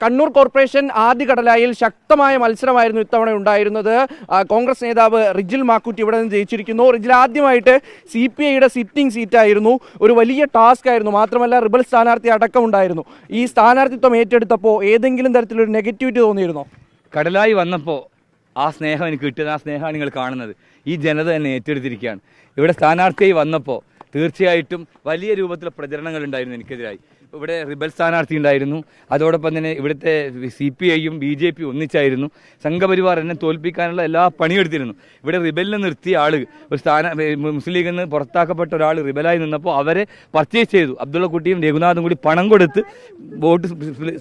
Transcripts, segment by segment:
Kannur corporation ആദ്യഘടലായിൽ ശക്തമായ മത്സരമായിരുന്നു ഇത്തവണ ഉണ്ടായിരുന്നത്. കോൺഗ്രസ് നേതാവ് റിജിൽ മാക്കുറ്റി ഇവിടെ നിന്ന് ജയിച്ചിരിക്കുന്നു. റിജിൽ ആദ്യമായിട്ട് CPIയുടെ സിറ്റിംഗ് സീറ്റായിരുന്നു. ഒരു വലിയ ടാസ്ക് ആയിരുന്നു. മാത്രമല്ല റിബൽ സ്ഥാനാർത്ഥി അടക്കം ഉണ്ടായിരുന്നു. ഈ സ്ഥാനാർത്ഥിത്വം ഏറ്റെടുത്തപ്പോൾ ഏതെങ്കിലും തരത്തിലൊരു നെഗറ്റിവിറ്റി തോന്നിയിരുന്നോ? കടലായി വന്നപ്പോൾ ആ സ്നേഹം എനിക്ക് കിട്ടിയത്, ആ സ്നേഹമാണ് നിങ്ങൾ കാണുന്നത്. ഈ ജനത തന്നെ ഏറ്റെടുത്തിരിക്കുകയാണ്. ഇവിടെ സ്ഥാനാർത്ഥിയായി വന്നപ്പോൾ തീർച്ചയായിട്ടും വലിയ രൂപത്തിലുള്ള പ്രചരണങ്ങൾ ഉണ്ടായിരുന്നു എനിക്കെതിരായി. ഇവിടെ റിബൽ സ്ഥാനാർത്ഥി ഉണ്ടായിരുന്നു. അതോടൊപ്പം തന്നെ ഇവിടുത്തെ CPIയും BJP ഒന്നിച്ചായിരുന്നു. സംഘപരിവാർ എന്നെ തോൽപ്പിക്കാനുള്ള എല്ലാ പണിയെടുത്തിരുന്നു. ഇവിടെ റിബലിനെ നിർത്തിയ ആൾ, ഒരു മുസ്ലിം ലീഗിൽ നിന്ന് പുറത്താക്കപ്പെട്ട ഒരാൾ റിബലായി നിന്നപ്പോൾ അവരെ പർച്ചേസ് ചെയ്തു. അബ്ദുള്ള കുട്ടിയും രഘുനാഥും കൂടി പണം കൊടുത്ത് വോട്ട്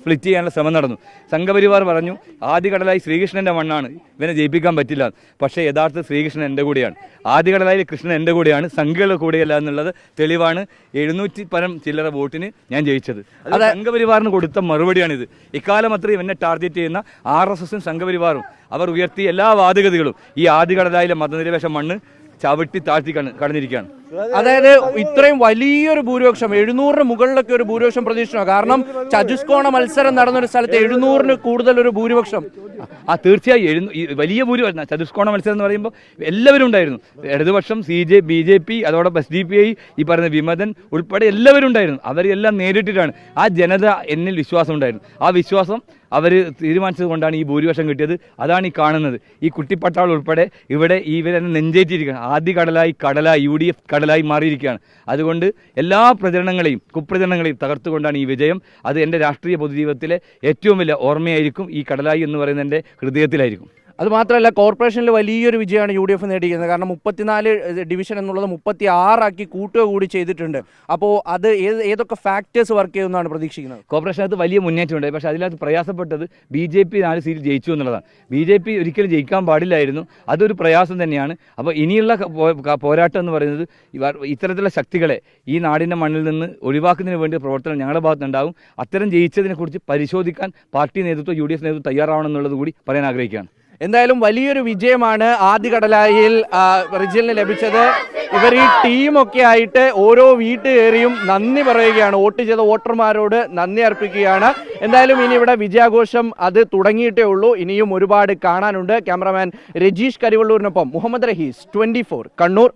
സ്പ്ലിറ്റ് ചെയ്യാനുള്ള ശ്രമം നടന്നു. സംഘപരിവാർ പറഞ്ഞു ആദ്യകടലായി ശ്രീകൃഷ്ണൻ്റെ മണ്ണാണ്, ഇവനെ ജയിപ്പിക്കാൻ പറ്റില്ല. പക്ഷേ യഥാർത്ഥ ശ്രീകൃഷ്ണൻ എൻ്റെ കൂടെയാണ്. ആദ്യകടലായി കൃഷ്ണൻ എൻ്റെ കൂടെയാണ്, സംഘികളുടെ കൂടെയല്ല എന്നുള്ളത് തെളിവാണ്. 700 ചില്ലറ വോട്ടിന് ഞാൻ ജയിച്ചത്. അത് സംഘപരിവാറിന് കൊടുത്ത മറുപടിയാണിത്. ഇക്കാലം അത്രയും എന്നെ ടാർഗറ്റ് ചെയ്യുന്ന RSSും സംഘപരിവാറും അവർ ഉയർത്തിയ എല്ലാ വാദഗതികളും ഈ ആദ്യകടലായിലെ മതനിരപേക്ഷ മണ്ണ് ചവിട്ടി താഴ്ത്തി കടന്നിരിക്കുകയാണ്. അതായത് ഇത്രയും വലിയൊരു ഭൂരിപക്ഷം 700-ന് മുകളിലൊക്കെ ഒരു ഭൂരിപക്ഷം പ്രതീക്ഷിക്കണം. കാരണം ചതുഷ്കോണ മത്സരം നടന്നൊരു സ്ഥലത്ത് 700-ന് കൂടുതൽ ഒരു ഭൂരിപക്ഷം. തീർച്ചയായും വലിയ ഭൂരിപക്ഷം. ചതുഷ്കോണ മത്സരം എന്ന് പറയുമ്പോൾ എല്ലാവരും ഉണ്ടായിരുന്നു. ഇടതുപക്ഷം, BJP, അതോടൊപ്പം SDPI, ഈ പറയുന്ന വിമതൻ ഉൾപ്പെടെ എല്ലാവരും ഉണ്ടായിരുന്നു. അവരെല്ലാം നേരിട്ടിട്ടാണ്. ആ ജനത എന്നിൽ വിശ്വാസം ഉണ്ടായിരുന്നു. ആ വിശ്വാസം അവർ തീരുമാനിച്ചത് കൊണ്ടാണ് ഈ ഭൂരിപക്ഷം കിട്ടിയത്. അതാണ് ഈ കാണുന്നത്. ഈ കുട്ടിപ്പട്ടാൾ ഉൾപ്പെടെ ഇവിടെ ഇവരെന്നെ നെഞ്ചേറ്റിരിക്കുകയാണ്. ആദ്യ കടലായി UDF കടലായി മാറിയിരിക്കുകയാണ്. അതുകൊണ്ട് എല്ലാ പ്രചരണങ്ങളെയും കുപ്രചരണങ്ങളെയും തകർത്തുകൊണ്ടാണ് ഈ വിജയം. അത് എൻ്റെ രാഷ്ട്രീയ പൊതുജീവിതത്തിലെ ഏറ്റവും വലിയ ഓർമ്മയായിരിക്കും. ഈ കടലായി എന്ന് പറയുന്നത് എൻ്റെ ഹൃദയത്തിലായിരിക്കും. അതുമാത്രമല്ല, കോർപ്പറേഷനിൽ വലിയൊരു വിജയമാണ് UDF നേടിയിരിക്കുന്നത്. കാരണം 34 ഡിവിഷൻ എന്നുള്ളത് 36 കൂട്ടുക കൂടി ചെയ്തിട്ടുണ്ട്. അപ്പോൾ അത് ഏതൊക്കെ ഫാക്ടേഴ്സ് വർക്ക് ചെയ്യുമെന്നാണ് പ്രതീക്ഷിക്കുന്നത്? കോർപ്പറേഷനകത്ത് വലിയ മുന്നേറ്റമുണ്ടായി. പക്ഷേ അതിനകത്ത് പ്രയാസപ്പെട്ടത് BJP 4 സീറ്റ് ജയിച്ചു എന്നുള്ളതാണ്. BJP ഒരിക്കലും ജയിക്കാൻ പാടില്ലായിരുന്നു. അതൊരു പ്രയാസം തന്നെയാണ്. അപ്പോൾ ഇനിയുള്ള പോരാട്ടം എന്ന് പറയുന്നത് ഇത്തരത്തിലുള്ള ശക്തികളെ ഈ നാടിൻ്റെ മണ്ണിൽ നിന്ന് ഒഴിവാക്കുന്നതിന് വേണ്ടി പ്രവർത്തനം ഞങ്ങളുടെ ഭാഗത്തുനിന്നുണ്ടാകും. അത്തരം ജയിച്ചതിനെക്കുറിച്ച് പരിശോധിക്കാൻ പാർട്ടി നേതൃത്വം UDF നേതൃത്വം തയ്യാറാവണം എന്നുള്ളത് കൂടി പറയാൻ ആഗ്രഹിക്കുകയാണ്. എന്തായാലും വലിയൊരു വിജയമാണ് ആദ്യകടലായിൽ റിജിലിന് ലഭിച്ചത്. ഇവർ ഈ ടീമൊക്കെ ആയിട്ട് ഓരോ വീട്ട് കയറിയും നന്ദി പറയുകയാണ്. വോട്ട് ചെയ്ത വോട്ടർമാരോട് നന്ദി അർപ്പിക്കുകയാണ്. എന്തായാലും ഇനി ഇവിടെ വിജയാഘോഷം അത് തുടങ്ങിയിട്ടേ ഉള്ളൂ. ഇനിയും ഒരുപാട് കാണാനുണ്ട്. ക്യാമറാമാൻ രജീഷ് കരിവള്ളൂരിനൊപ്പം മുഹമ്മദ് റഹീസ്, 24 കണ്ണൂർ.